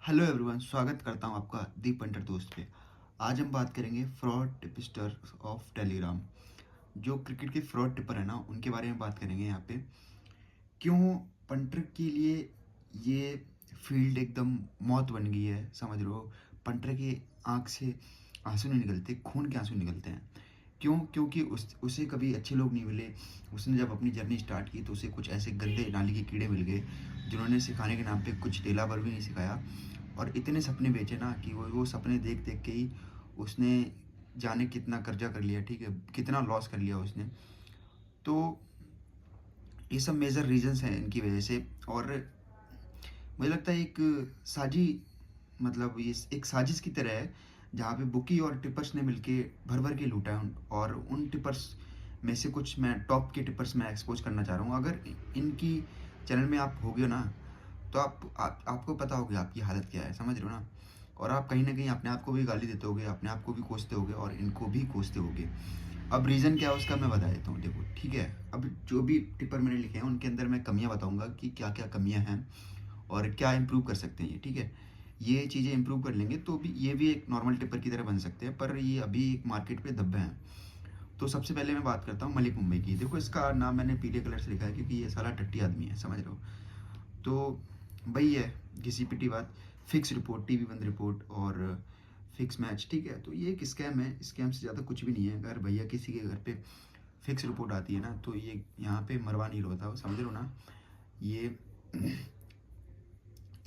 Hello everyone, स्वागत करता हूं आपका दी पंटर दोस्त पे। आज हम बात करेंगे फ्रॉड टिपस्टर ऑफ टेलीग्राम। जो क्रिकेट के फ्रॉड टिपर है ना, उनके बारे में बात करेंगे यहाँ पे। क्यों पंटर के लिए ये फील्ड एकदम मौत बन गई है, समझ रहे हो। पंटर की आंख से आंसू नहीं निकलते, खून के आंसू निकलते हैं। क्यों? क्योंकि उसे कभी अच्छे लोग नहीं मिले। उसने जब अपनी जर्नी स्टार्ट की तो उसे कुछ ऐसे गंदे नाली के कीड़े मिल गए जिन्होंने सिखाने के नाम पे कुछ ढेला भर भी नहीं सिखाया। और इतने सपने बेचे ना कि वो सपने देख देख के ही उसने जाने कितना कर्जा कर लिया, ठीक है, कितना लॉस कर लिया उसने। तो ये सब मेजर रीजंस हैं इनकी वजह से। और मुझे लगता है एक साजी मतलब ये एक साजिश की तरह है, जहाँ पे बुकी और टिपर्स ने मिलके भर भर के लूटा है। और उन टिपर्स में से कुछ मैं टॉप के टिपर्स मैं एक्सपोज करना चाह रहा हूँ। अगर इनकी चैनल में आप होगे ना, तो आपको पता होगा आपकी हालत क्या है, समझ रहे हो ना। और आप कहीं ना कहीं अपने आप को भी गाली देते होगे, अपने आप को भी कोसते होगे और इनको भी कोसते होगे। अब रीज़न क्या है उसका मैं बता देता हूँ, देखो ठीक है। अब जो भी टिपर मैंने लिखे हैं उनके अंदर मैं कमियाँ बताऊँगा कि क्या क्या कमियाँ हैं और क्या इम्प्रूव कर सकते हैं ये, ठीक है। ये चीज़ें इम्प्रूव कर लेंगे तो भी ये भी एक नॉर्मल टिपर की तरह बन सकते हैं, पर ये अभी एक मार्केट पे दबे हैं। तो सबसे पहले मैं बात करता हूँ मलिक मुंबई की। देखो इसका नाम मैंने पीले कलर से लिखा है क्योंकि ये साला टट्टी आदमी है, समझ रहे हो। तो वही है, घिसी पिटी बात। फिक्स रिपोर्ट, टीवी 1 रिपोर्ट और फिक्स मैच, ठीक है। तो ये एक स्कैम है, स्कैम से ज़्यादा कुछ भी नहीं है। अगर भैया किसी के घर पे फिक्स रिपोर्ट आती है ना, तो ये यहाँ पे मरवा नहीं होता, समझ रहे हो ना। ये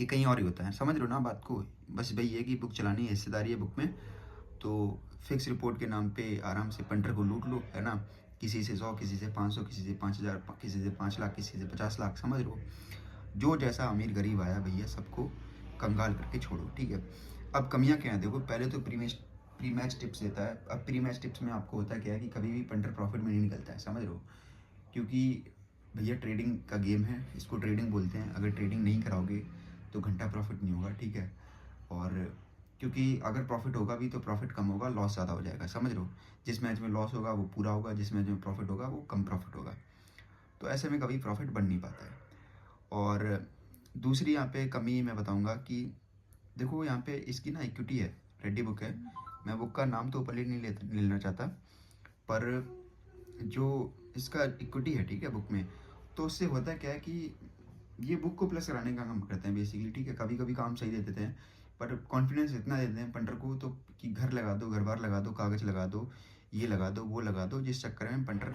ये कहीं और ही होता है, समझ रहे हो ना बात को। बस भाई ये कि बुक चलानी है, हिस्सेदारी है बुक में। तो फिक्स रिपोर्ट के नाम पे आराम से पंटर को लूट लो, है ना। किसी से 100, किसी से 500, किसी से 5,000, किसी से 5 लाख, किसी से 50 लाख, समझ लो। जो जैसा अमीर गरीब आया भैया सबको कंगाल करके छोड़ो, ठीक है। अब कमियां क्या है, देखो पहले तो प्री मैच टिप्स देता है। अब प्री मैच टिप्स में आपको होता क्या है कि कभी भी पंटर प्रॉफिट में नहीं निकलता है, समझ लो। क्योंकि भैया ट्रेडिंग का गेम है, इसको ट्रेडिंग बोलते हैं। अगर ट्रेडिंग नहीं कराओगे तो घंटा प्रॉफिट नहीं होगा, ठीक है। और क्योंकि अगर प्रॉफिट होगा भी तो प्रॉफिट कम होगा, लॉस ज़्यादा हो जाएगा, समझ लो। जिस मैच में लॉस होगा वो पूरा होगा, जिस मैच में प्रॉफिट होगा वो कम प्रॉफिट होगा। तो ऐसे में कभी प्रॉफिट बन नहीं पाता है। और दूसरी यहाँ पे कमी मैं बताऊँगा कि देखो यहाँ पे इसकी ना इक्विटी है, रेडी बुक है। मैं बुक का नाम तो ऊपर नहीं लेना चाहता, पर जो इसका इक्विटी है, ठीक है, बुक में। तो उससे होता क्या है कि ये बुक को प्लस कराने का काम करते हैं बेसिकली, ठीक है। कभी कभी काम सही दे देते हैं, पर कॉन्फिडेंस इतना देते हैं पंटर को तो कि घर लगा दो, घर बार लगा दो, कागज़ लगा दो, ये लगा दो, वो लगा दो, जिस चक्कर में पंटर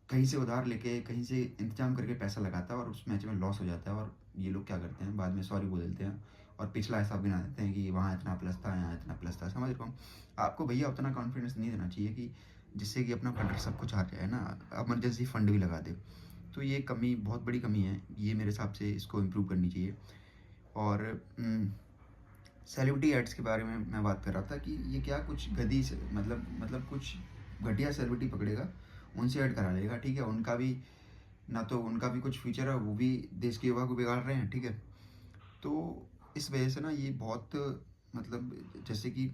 कहीं से उधार लेके कहीं से इंतजाम करके पैसा लगाता है और उस मैच में लॉस हो जाता है। और ये लोग क्या करते हैं, बाद में सॉरी बोल देते हैं और पिछला हिसाब गिना देते हैं कि वहाँ इतना प्लस था, यहाँ इतना प्लस था, समझ रहे हो। आपको भैया उतना कॉन्फिडेंस नहीं देना चाहिए कि जिससे कि अपना पंटर सब कुछ हार जाए ना, इमरजेंसी फंड भी लगा दे। तो ये कमी, बहुत बड़ी कमी है ये, मेरे हिसाब से इसको इम्प्रूव करनी चाहिए। और सेलिब्रिटी एड्स के बारे में मैं बात कर रहा था कि ये क्या कुछ गधी से मतलब कुछ घटिया सेलिब्रिटी पकड़ेगा, उनसे ऐड करा लेगा, ठीक है। उनका भी ना, तो उनका भी कुछ फ्यूचर है, वो भी देश के युवा को बिगाड़ रहे हैं, ठीक है। तो इस वजह से ना ये बहुत मतलब जैसे कि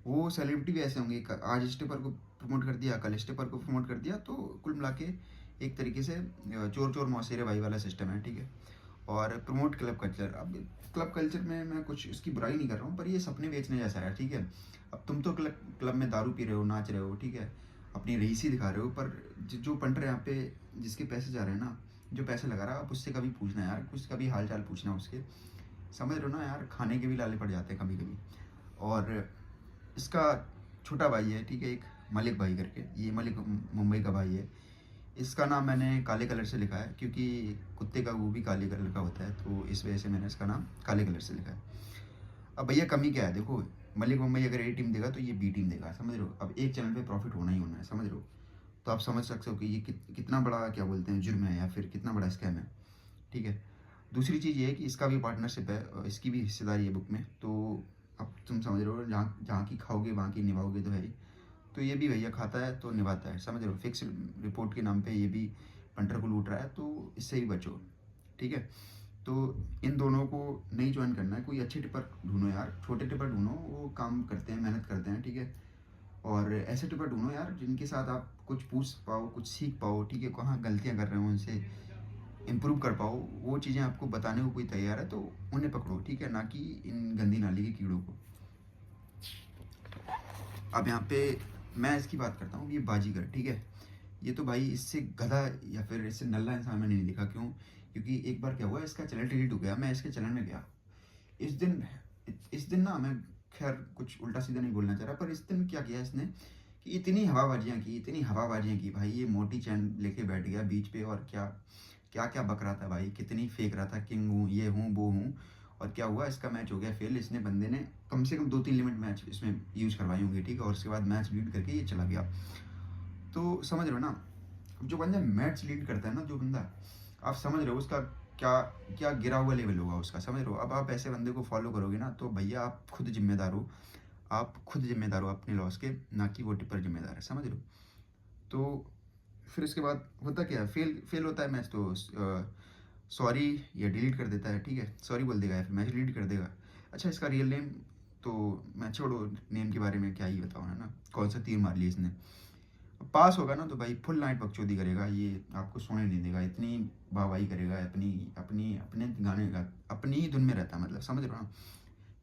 वो सेलिब्रिटी भी ऐसे होंगे, आज इस टिपर को प्रमोट कर दिया, कल इस टिपर को प्रमोट कर दिया, तो कुल मिला के एक तरीके से चोर चोर मौसेरे भाई वाला सिस्टम है, ठीक है। और प्रमोट क्लब कल्चर, अब क्लब कल्चर में मैं कुछ इसकी बुराई नहीं कर रहा हूँ, पर ये सपने बेचने जैसा है, ठीक है। अब तुम तो क्लब क्लब में दारू पी रहे हो, नाच रहे हो, ठीक है, अपनी रईसी दिखा रहे हो, पर जो पंटर यहाँ पे जिसके पैसे जा रहे हैं ना, जो पैसे लगा रहा है, आप उससे कभी पूछना यार, कुछ कभी हाल चाल पूछना उसके, समझ रहे हो ना यार। खाने के भी लाले पड़ जाते हैं कभी कभी। और इसका छोटा भाई है, ठीक है, एक मलिक भाई करके, ये मलिक मुंबई का भाई है। इसका नाम मैंने काले कलर से लिखा है क्योंकि कुत्ते का वो भी काले कलर का होता है, तो इस वजह से मैंने इसका नाम काले कलर से लिखा है। अब भैया कमी क्या है, देखो मलिक मुंबई अगर ए टीम देगा तो ये बी टीम देगा, समझ रहे हो। अब एक चैनल पे प्रॉफिट होना ही होना है, समझ रहे हो। तो आप समझ सकते हो कि ये कितना बड़ा क्या बोलते हैं जुर्म है, या फिर कितना बड़ा स्कैम है, ठीक है। दूसरी चीज़ ये है कि इसका भी पार्टनरशिप है, इसकी भी हिस्सेदारी है बुक में। तो अब तुम समझ रहे हो, जहाँ जहाँ की खाओगे वहाँ की निभाओगे तो है ही। तो ये भी भैया खाता है तो निभाता है, समझ रहे हो। फिक्स रिपोर्ट के नाम पे ये भी पंटर को लूट रहा है, तो इससे ही बचो, ठीक है। तो इन दोनों को नहीं ज्वाइन करना है, कोई अच्छे टिपर ढूंढो यार, छोटे टिपर ढूंढो, वो काम करते हैं, मेहनत करते हैं, ठीक है। और ऐसे टिपर ढूंढो यार जिनके साथ आप कुछ पूछ पाओ, कुछ सीख पाओ, ठीक है, कहाँ गलतियाँ कर रहे हो उनसे इम्प्रूव कर पाओ, वो चीज़ें आपको बताने को कोई तैयार है तो उन्हें पकड़ो, ठीक है, ना कि इन गंदी नाली के कीड़ों को। अब यहाँ पे मैं इसकी बात करता हूँ, ये बाजीगर, ठीक है, ये तो भाई इससे गधा या फिर इससे नल्ला इंसान मैंने नहीं देखा। क्यों? क्योंकि एक बार क्या हुआ, इसका चैनल डिलीट हो गया, मैं इसके चैनल में गया इस दिन। ना मैं खैर कुछ उल्टा सीधा नहीं बोलना चाह रहा, पर इस दिन क्या किया इसने कि इतनी हवाबाजियाँ की भाई, ये मोटी चैन लेके बैठ गया बीच पे, और क्या क्या क्या बक रहा था भाई, कितनी फेंक रहा था, किंग हूँ, ये हूँ, वो हूँ। और क्या हुआ, इसका मैच हो गया फेल। इसने बंदे ने कम से कम 2-3 लिमिट मैच इसमें यूज करवाई होंगी, ठीक है, और उसके बाद मैच लीड करके ये चला गया। तो समझ रहे हो ना, जो बंदा मैच लीड करता है ना, जो बंदा, आप समझ रहे हो उसका क्या क्या गिरा हुआ लेवल होगा उसका, समझ रहे हो। अब आप ऐसे बंदे को फॉलो करोगे ना, तो भैया आप खुद जिम्मेदार हो, आप खुद जिम्मेदार हो अपने लॉस के, ना कि वो टिप्पर जिम्मेदार है, समझ रहे हो। तो फिर उसके बाद होता क्या है, फेल फेल होता है मैच, तो सॉरी या डिलीट कर देता है, ठीक है, सॉरी बोल देगा या फिर मैच डिलीट कर देगा। अच्छा, इसका रियल नेम तो मैं छोड़ो, नेम के बारे में क्या ही बताऊँ, है ना, कौन सा तीर मार लिया इसने। पास होगा ना तो भाई फुल नाइट बकचोदी करेगा, ये आपको सोने नहीं देगा, इतनी वाहवाही करेगा, अपनी अपनी अपने गाने का अपनी ही धुन में रहता है, मतलब समझ रहे हो ना।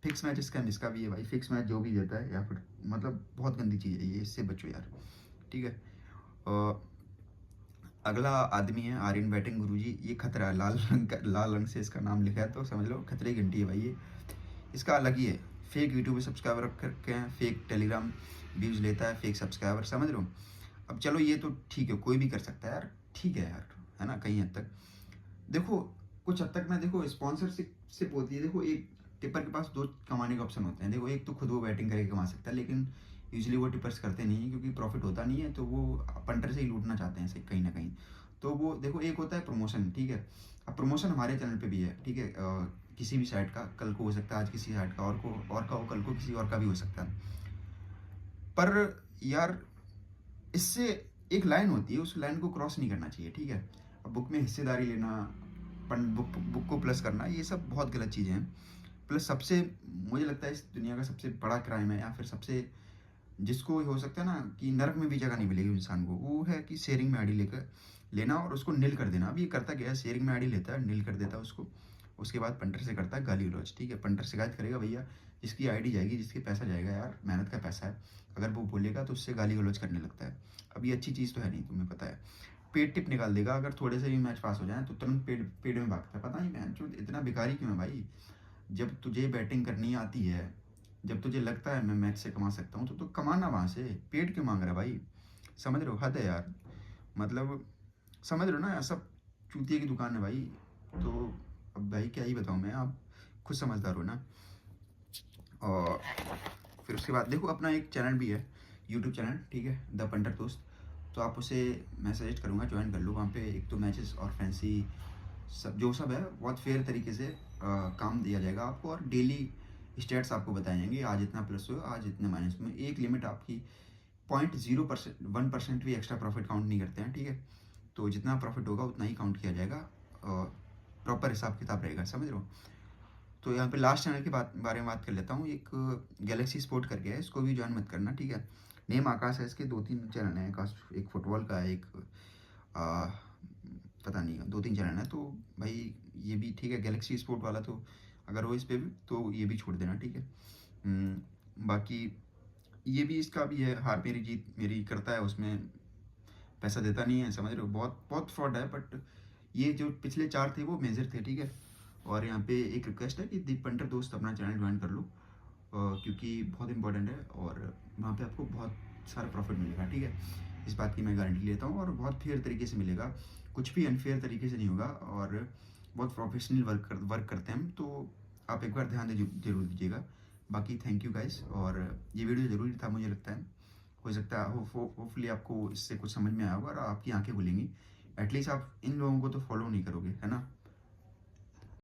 फिक्स मैच इसका भी है भाई, फिक्स मैच जो भी देता है, या फिर मतलब बहुत गंदी चीज़ है ये, इससे बचो यार, ठीक है। अगला आदमी है आर्यन बैटिंग गुरुजी, ये खतरा है, लाल रंग से इसका नाम लिखा है, तो समझ लो खतरे की घंटी है भाई ये। इसका अलग ही है, फेक यूट्यूब पे सब्सक्राइबर रख करके हैं, फेक टेलीग्राम व्यूज़ लेता है, फेक सब्सक्राइबर, समझ रहे हो। अब चलो ये तो ठीक है, कोई भी कर सकता है यार, ठीक है यार, है ना, कहीं हद तक देखो, कुछ हद तक ना देखो, स्पॉन्सरशिप होती है। देखो, एक टिप्पर के पास दो कमाने के ऑप्शन होते हैं। देखो, एक तो खुद वो बैटिंग करके कमा सकता है, लेकिन यूजुअली वो टिपर्स करते नहीं है, क्योंकि प्रॉफिट होता नहीं है, तो वो पंटर से ही लूटना चाहते हैं कहीं ना कहीं। तो वो देखो, एक होता है प्रमोशन, ठीक है। अब प्रमोशन हमारे चैनल पे भी है, ठीक है, किसी भी साइट का कल को हो सकता है, आज किसी साइट का और का हो, कल को किसी और का भी हो सकता है। पर यार, इससे एक लाइन होती है, उस लाइन को क्रॉस नहीं करना चाहिए, ठीक है। अब बुक में हिस्सेदारी लेना, बुक को प्लस करना, ये सब बहुत गलत चीज़ें हैं। प्लस सबसे, मुझे लगता है इस दुनिया का सबसे बड़ा क्राइम है, या फिर सबसे, जिसको हो सकता है ना कि नरक में भी जगह नहीं मिलेगी इंसान को, वो है कि शेयरिंग में आईडी लेकर लेना और उसको नील कर देना। अब ये करता क्या है, शेयरिंग में आईडी लेता है, नील कर देता है उसको, उसके बाद पंटर से करता है गाली गलौज, ठीक है। पंटर शिकायत करेगा, भैया जिसकी आईडी जाएगी, जिसके पैसा जाएगा, यार मेहनत का पैसा है, अगर वो बोलेगा तो उससे गाली गलौज करने लगता है। अब ये अच्छी चीज़ तो है नहीं, तुम्हें पता है। पेड टिप निकाल देगा, अगर थोड़े से भी मैच पास हो जाए तो तुरंत पेड पेड में भागता है। पता नहीं बहन चोद इतना बेकारी क्यों है भाई। जब तुझे बैटिंग करनी आती है, जब तुझे लगता है मैं मैच से कमा सकता हूँ, तो कमाना वहाँ से, पेड क्यों मांग रहा है भाई। समझ रहे हो, हद है यार, मतलब समझ रहे हो ना, सब चूतिए की दुकान है भाई। तो अब भाई क्या ही बताऊँ मैं, आप खुद समझदार हो ना। और फिर उसके बाद देखो, अपना एक चैनल भी है, यूट्यूब चैनल, ठीक है, द पंटर दोस्त। तो आप उसे, मैं सजेस्ट करूँगा ज्वाइन कर लो। वहाँ पे एक तो मैचेस और फैंसी सब जो सब है, बहुत फेयर तरीके से काम दिया जाएगा आपको, और डेली स्टेट्स आपको बताए जाएंगे, आज इतना प्लस हुआ, आज इतने माइनस में। एक लिमिट आपकी 0.01% 1% भी एक्स्ट्रा प्रॉफिट काउंट नहीं करते हैं, ठीक है। तो जितना प्रॉफिट होगा उतना ही काउंट किया जाएगा, प्रॉपर हिसाब किताब रहेगा, समझ रहे हो। तो यहाँ पे लास्ट चैनल के बारे में बात कर लेता हूँ, एक गैलेक्सी स्पोर्ट करके है, इसको भी ज्वाइन मत करना, ठीक है। नेम आकाश है, इसके 2-3 चैनल हैं, एक फुटबॉल का है, एक आ, पता नहीं, 2-3 चैनल है, तो भाई ये भी ठीक है, गैलेक्सी स्पोर्ट वाला तो अगर हो इस पे भी, तो ये भी छोड़ देना, ठीक है। बाकी ये भी, इसका भी है, हार मेरी जीत मेरी करता है, उसमें पैसा देता नहीं है, समझ रहे हो, बहुत बहुत फ्रॉड है। बट ये जो पिछले 4 थे वो मेजर थे, ठीक है। और यहाँ पे एक रिक्वेस्ट है कि दीप पंटर दोस्त अपना चैनल ज्वाइन कर लो, क्योंकि बहुत इंपॉर्टेंट है, और वहाँ पे आपको बहुत सारा प्रॉफिट मिलेगा, ठीक है। इस बात की मैं गारंटी लेता हूँ, और बहुत फेयर तरीके से मिलेगा, कुछ भी अनफेयर तरीके से नहीं होगा, और बहुत प्रोफेशनल वर्क करते हैं हम, तो आप एक बार ध्यान दे जरूर दीजिएगा। बाकी थैंक यू गाइस, और ये वीडियो ज़रूरी था, मुझे लगता है हो सकता है होपफुली आपको इससे कुछ समझ में आया होगा और आपकी आंखें खुलेंगी। एटलीस्ट आप इन लोगों को तो फॉलो नहीं करोगे, है ना।